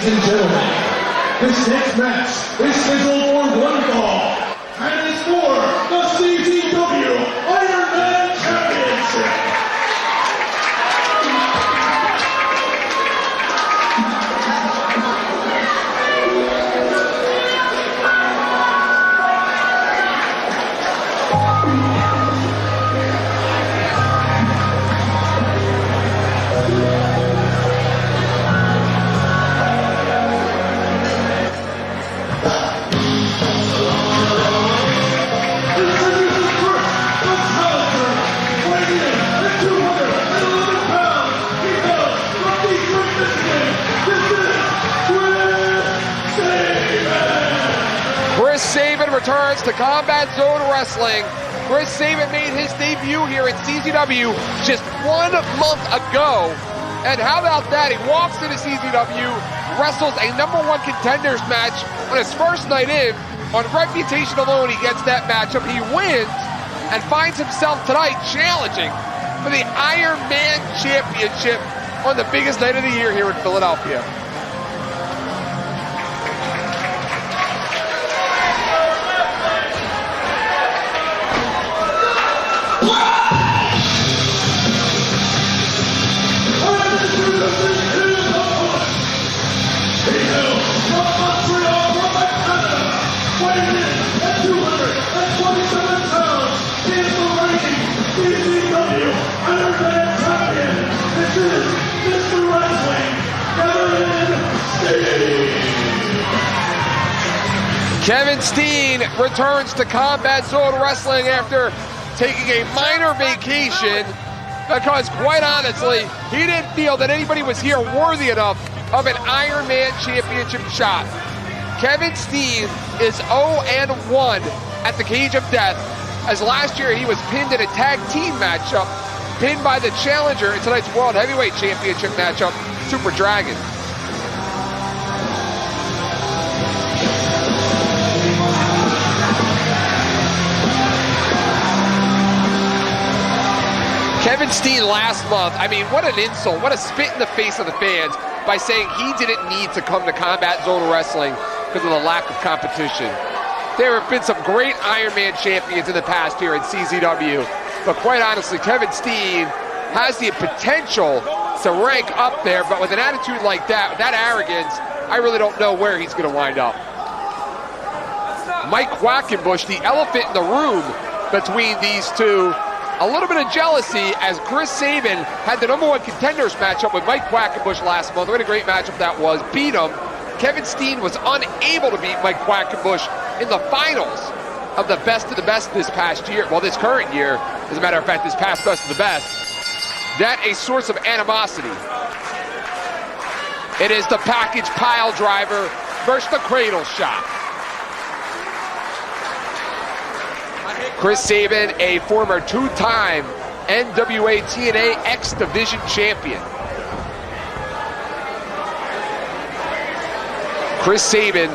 and gentlemen, this next match is scheduled for one fall, and it's for the CZW Iron Match Championship. Chris Sabin returns to Combat Zone Wrestling. Chris Sabin made his debut here at CZW just 1 month ago. And how about that? He walks into CZW, wrestles a #1 contenders match on his first night in. On reputation alone, he gets that matchup. He wins and finds himself tonight challenging for the Iron Man Championship on the biggest night of the year here in Philadelphia. Kevin Steen returns to Combat Zone Wrestling after taking a minor vacation because, quite honestly, he didn't feel that anybody was here worthy enough of an Iron Man Championship shot. Kevin Steen is 0-1 at the Cage of Death, as last year he was pinned in a tag team matchup, pinned by the challenger in tonight's World Heavyweight Championship matchup, Super Dragon. Kevin Steen last month, I mean, what an insult, what a spit in the face of the fans by saying he didn't need to come to Combat Zone Wrestling because of the lack of competition. There have been some great Iron Man champions in the past here at CZW, but quite honestly, Kevin Steen has the potential to rank up there, but with an attitude like that, with that arrogance, I really don't know where he's going to wind up. Mike Quackenbush, the elephant in the room between these two. A little bit of jealousy as Chris Sabin had the #1 contenders matchup with Mike Quackenbush last month. What a great matchup that was. Beat him. Kevin Steen was unable to beat Mike Quackenbush in the finals of the Best of the Best this past year. Well, this current year, as a matter of fact, this past Best of the Best. That a source of animosity. It is the package pile driver versus the cradle shot. Chris Sabin, a former 2-time NWA-TNA X Division champion. Chris Sabin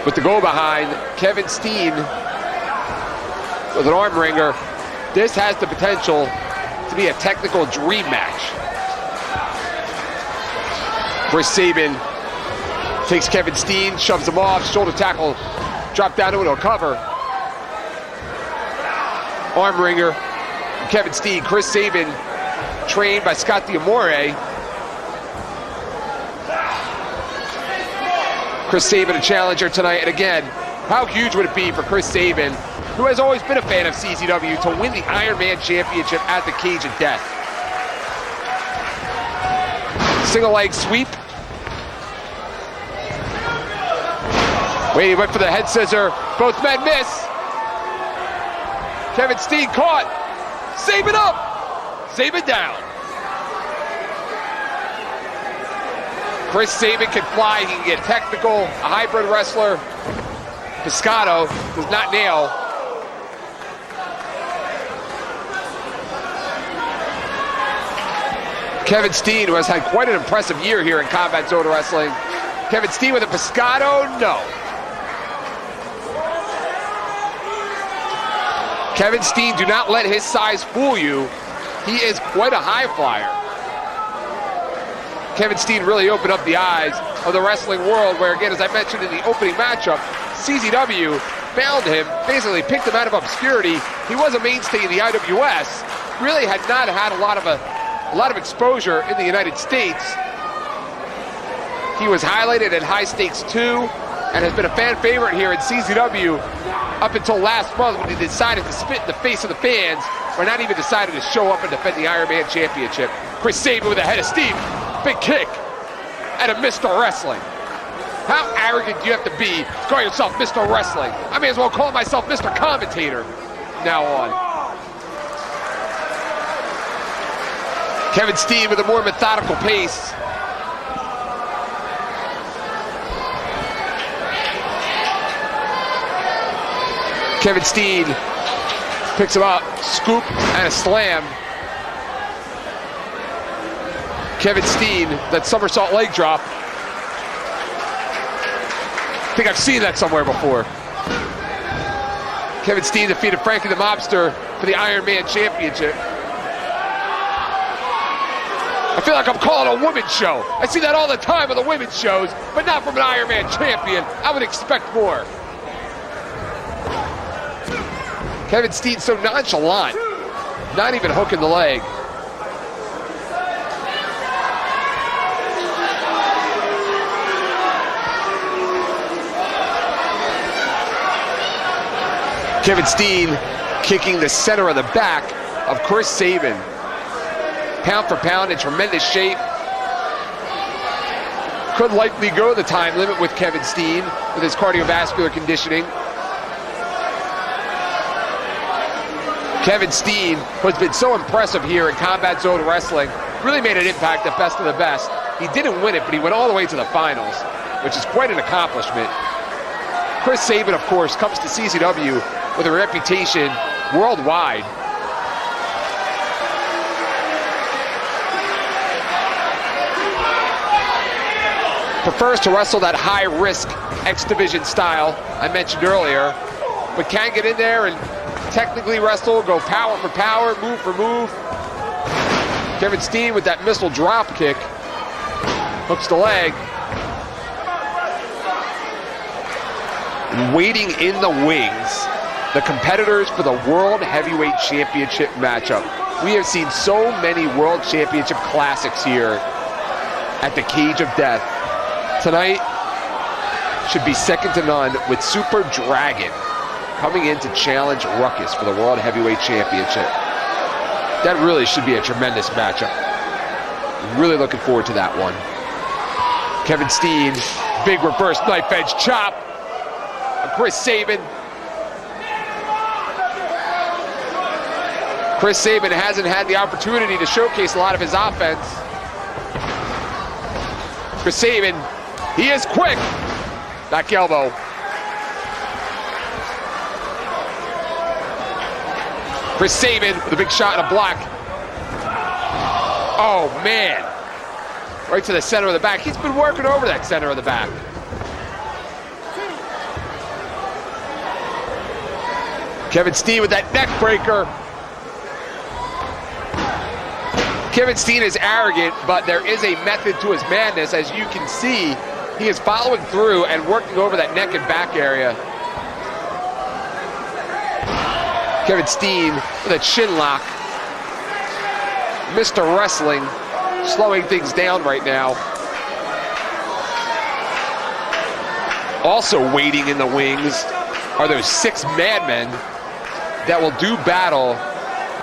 with the go behind Kevin Steen with an arm wringer. This has the potential to be a technical dream match. Chris Sabin takes Kevin Steen, shoves him off, shoulder tackle, drop down into a cover. Arm wringer, Kevin Steen. Chris Sabin, trained by Scott D'Amore. Chris Sabin, a challenger tonight. And again, how huge would it be for Chris Sabin, who has always been a fan of CZW, to win the Iron Man Championship at the Cage of Death? Single leg sweep. Wait, he went for the head scissor. Both men miss. Kevin Steen caught. Sabin up. Sabin down. Chris Sabin can fly. He can get technical. A hybrid wrestler. Piscato does not nail. Kevin Steen, who has had quite an impressive year here in Combat Zone Wrestling. Kevin Steen with a Piscato, no. Kevin Steen, do not let his size fool you. He is quite a high flyer. Kevin Steen really opened up the eyes of the wrestling world, where, again, as I mentioned in the opening matchup, CZW found him, basically picked him out of obscurity. He was a mainstay in the IWS, really had not had a lot of exposure in the United States. He was highlighted at High Stakes 2 and has been a fan favorite here in CZW up until last month, when he decided to spit in the face of the fans, or not even decided to show up and defend the Iron Match Championship. Chris Sabin with a head of steam. Big kick at a Mr. Wrestling. How arrogant do you have to be to call yourself Mr. Wrestling? I may as well call myself Mr. Commentator from now on. Kevin Steen with a more methodical pace. Kevin Steen picks him up, scoop and a slam. Kevin Steen, that somersault leg drop. I think I've seen that somewhere before. Kevin Steen defeated Frankie the Mobster for the Iron Man Championship. I feel like I'm calling a women's show. I see that all the time on the women's shows, but not from an Iron Man champion. I would expect more. Kevin Steen so nonchalant, not even hooking the leg. Kevin Steen kicking the center of the back of Chris Sabin. Pound for pound, in tremendous shape. Could likely go the time limit with Kevin Steen with his cardiovascular conditioning. Kevin Steen, who's been so impressive here in Combat Zone Wrestling, really made an impact at Best of the Best. He didn't win it, but he went all the way to the finals, which is quite an accomplishment. Chris Sabin, of course, comes to CZW with a reputation worldwide. Prefers to wrestle that high-risk X-Division style I mentioned earlier, but can get in there and technically wrestle, go power for power, move for move. Kevin Steen with that missile drop kick, hooks the leg. Waiting in the wings, the competitors for the World Heavyweight Championship matchup. We have seen so many World Championship classics here at the Cage of Death. Tonight should be second to none, with Super Dragon coming in to challenge Ruckus for the World Heavyweight Championship. That really should be a tremendous matchup. Really looking forward to that one. Kevin Steen, big reverse knife edge chop. Chris Sabin. Chris Sabin hasn't had the opportunity to showcase a lot of his offense. Chris Sabin, he is quick. Back elbow. Chris Sabin with a big shot and a block. Oh, man. Right to the center of the back. He's been working over that center of the back. Kevin Steen with that neck breaker. Kevin Steen is arrogant, but there is a method to his madness. As you can see, he is following through and working over that neck and back area. Kevin Steen with a chin lock. Mr. Wrestling slowing things down right now. Also waiting in the wings are those 6 madmen that will do battle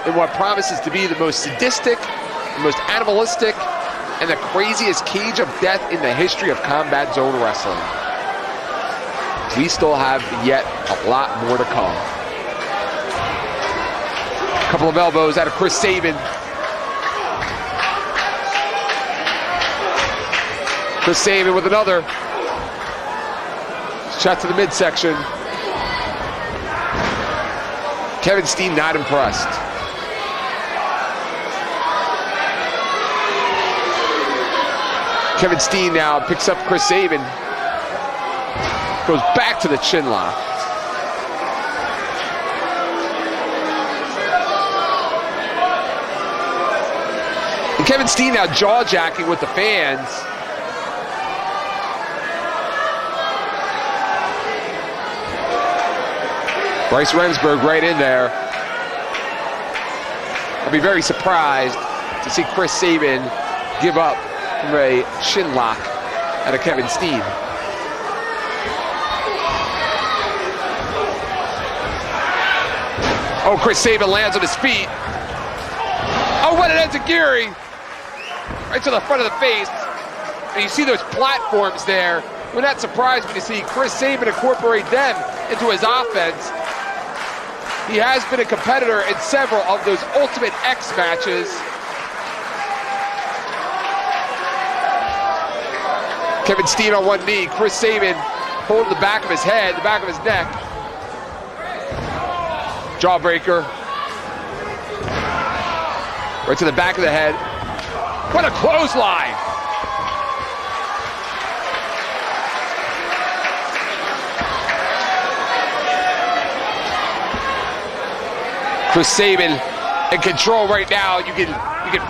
in what promises to be the most sadistic, the most animalistic, and the craziest cage of death in the history of Combat Zone Wrestling. We still have yet a lot more to come. A couple of elbows out of Chris Sabin. Chris Sabin with another. Shot to the midsection. Kevin Steen not impressed. Kevin Steen now picks up Chris Sabin. Goes back to the chin lock. And Kevin Steen now jaw-jacking with the fans. Bryce Remsburg right in there. I'll be very surprised to see Chris Sabin give up from a shin lock out of Kevin Steen. Oh, Chris Sabin lands on his feet. Oh, what an enziguri! Right to the front of the face. And you see those platforms there. We're not surprised when you see Chris Sabin incorporate them into his offense. He has been a competitor in several of those Ultimate X matches. Kevin Steen on one knee, Chris Sabin holding the back of his head, the back of his neck. Jawbreaker. Right to the back of the head. What a clothesline! Chris Sabin in control right now. You can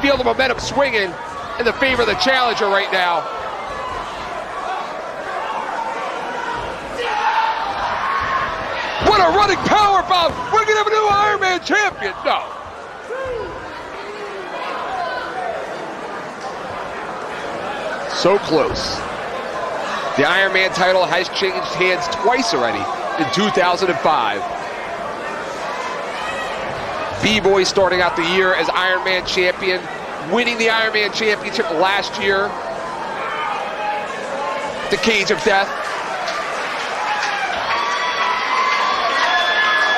feel the momentum swinging in the favor of the challenger right now. What a running power bomb! We're gonna have a new Iron Man champion. No. So close. The Iron Man title has changed hands twice already in 2005. B-Boy starting out the year as Iron Man champion, winning the Iron Man championship last year. The Cage of Death.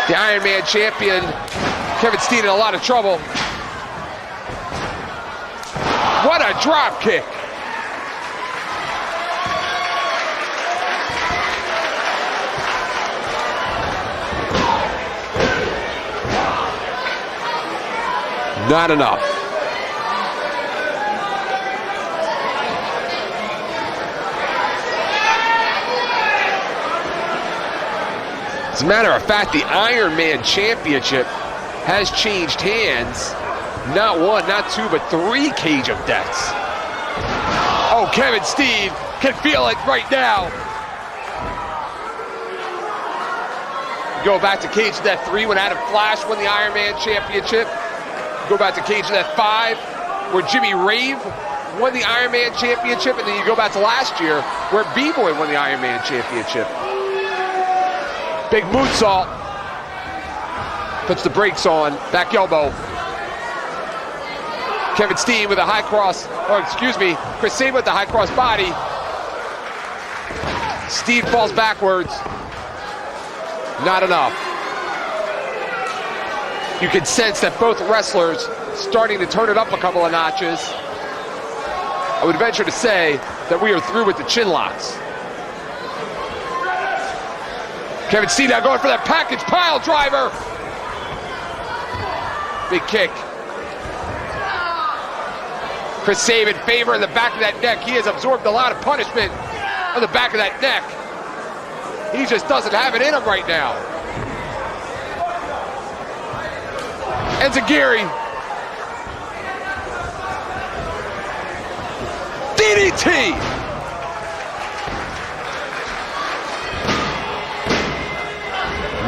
The Iron Man champion, Kevin Steen, in a lot of trouble. What a drop kick. Not enough. As a matter of fact, the Iron Man Championship has changed hands. Not one, not two, but 3 Cage of Deaths. Oh, Kevin Steen can feel it right now. Go back to Cage of Death 3 when Adam Flash won the Iron Man Championship. Go back to Cage of Death 5 where Jimmy Rave won the Iron Man Championship, and then you go back to last year where B-Boy won the Iron Man Championship. Big moonsault. Puts the brakes on. Back elbow. Kevin Steen with a high cross, or excuse me, Chris Sabin with the high cross body. Steen falls backwards. Not enough. You can sense that both wrestlers starting to turn it up a couple of notches. I would venture to say that we are through with the chin locks. Kevin Steen now going for that package pile driver. Big kick. Chris Sabin favoring the back of that neck. He has absorbed a lot of punishment on the back of that neck. He just doesn't have it in him right now. Enziguri. DDT.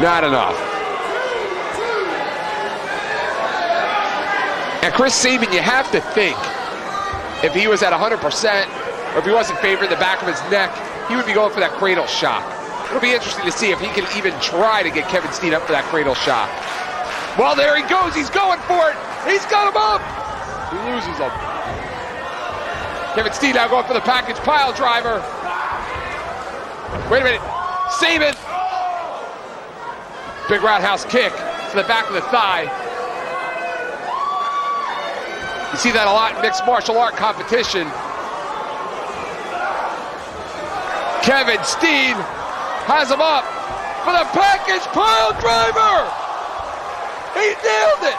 Not enough. And Chris Sabin, you have to think, if he was at 100%, or if he wasn't favoring the back of his neck, he would be going for that cradle shock. It'll be interesting to see if he can even try to get Kevin Steen up for that cradle shock. Well, there he goes. He's going for it. He's got him up. He loses him. Kevin Steen now going for the package pile driver. Wait a minute. Sabin. Big roundhouse kick to the back of the thigh. You see that a lot in mixed martial art competition. Kevin Steen has him up for the package pile driver. He nailed it!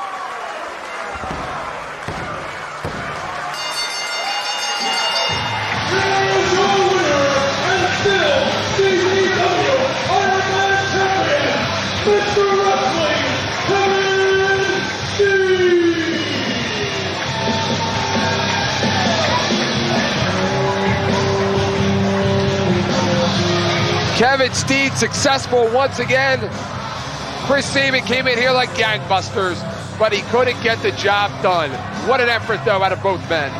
Here's your winner, and still CZW Iron Match Champion, Mr. Wrestling, Kevin Steen! Kevin Steen successful once again. Chris Sabin came in here like gangbusters, but he couldn't get the job done. What an effort, though, out of both men.